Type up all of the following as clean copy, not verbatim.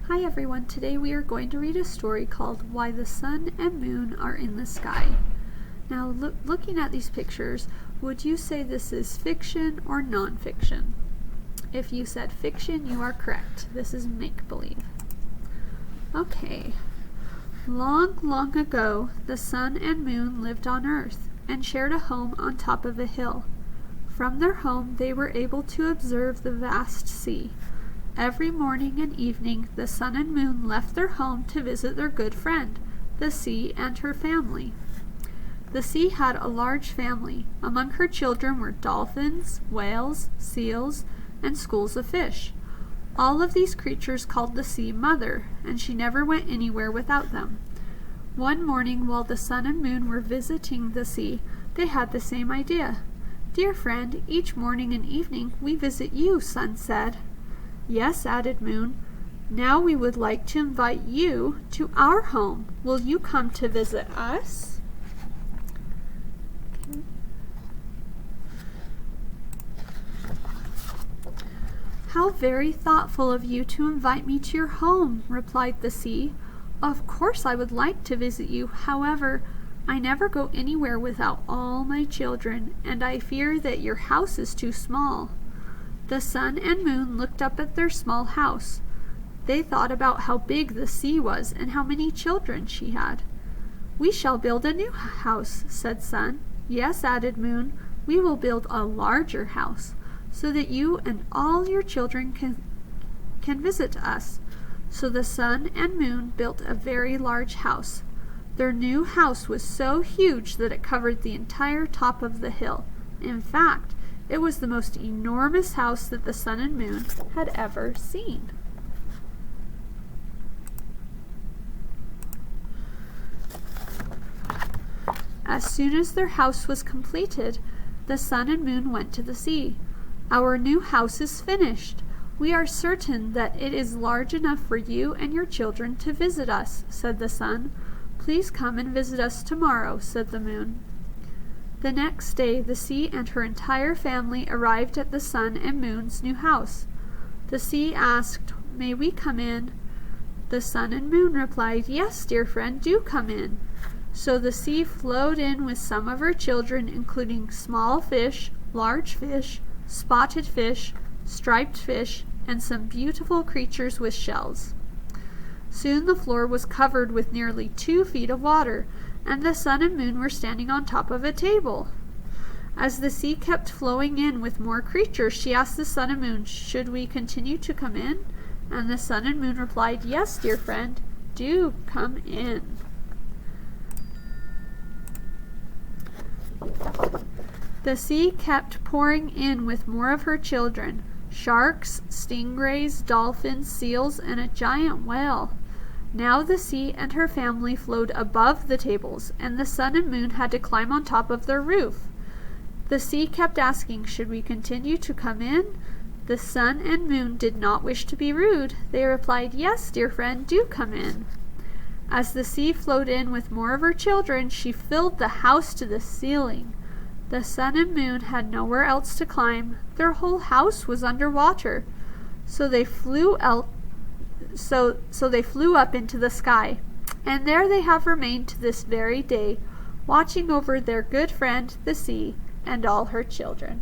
Hi everyone, today we are going to read a story called Why the Sun and Moon Are in the Sky. Now looking at these pictures, would you say this is fiction or non-fiction? If you said fiction, you are correct. This is make-believe. Okay. Long ago, the sun and moon lived on Earth and shared a home on top of a hill. From their home, they were able to observe the vast sea. Every morning and evening, the sun and moon left their home to visit their good friend, the sea and her family. The sea had a large family. Among her children were dolphins, whales, seals, and schools of fish. All of these creatures called the sea Mother, and she never went anywhere without them. One morning, while the sun and moon were visiting the sea, they had the same idea. "Dear friend, each morning and evening we visit you," Sun said. "Yes," added Moon. "Now we would like to invite you to our home. Will you come to visit us?" Okay. "How very thoughtful of you to invite me to your home," replied the sea. "Of course I would like to visit you. However, I never go anywhere without all my children, and I fear that your house is too small." The sun and moon looked up at their small house. They thought about how big the sea was and how many children she had. "We shall build a new house," said Sun. "Yes," added Moon, "we will build a larger house so that you and all your children can visit us." So the sun and moon built a very large house. Their new house was so huge that it covered the entire top of the hill. In fact, it was the most enormous house that the sun and moon had ever seen. As soon as their house was completed, the sun and moon went to the sea. "Our new house is finished. We are certain that it is large enough for you and your children to visit us," said the sun. "Please come and visit us tomorrow," said the moon. The next day, the sea and her entire family arrived at the sun and moon's new house. The sea asked, "May we come in?" The sun and moon replied, "Yes, dear friend, do come in." So the sea flowed in with some of her children, including small fish, large fish, spotted fish, striped fish, and some beautiful creatures with shells. Soon the floor was covered with nearly 2 feet of water, and the sun and moon were standing on top of a table. As the sea kept flowing in with more creatures, she asked the sun and moon, "Should we continue to come in?" And the sun and moon replied, "Yes, dear friend, do come in." The sea kept pouring in with more of her children: sharks, stingrays, dolphins, seals, and a giant whale. Now the sea and her family flowed above the tables, and the sun and moon had to climb on top of their roof. The sea kept asking, "Should we continue to come in?" The sun and moon did not wish to be rude. They replied, "Yes, dear friend, do come in." As the sea flowed in with more of her children, she filled the house to the ceiling. The sun and moon had nowhere else to climb. Their whole house was underwater. So they flew up into the sky, and there they have remained to this very day, watching over their good friend, the sea, and all her children.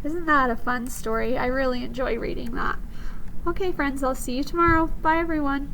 Isn't that a fun story? I really enjoy reading that. Okay, friends, I'll see you tomorrow. Bye, everyone.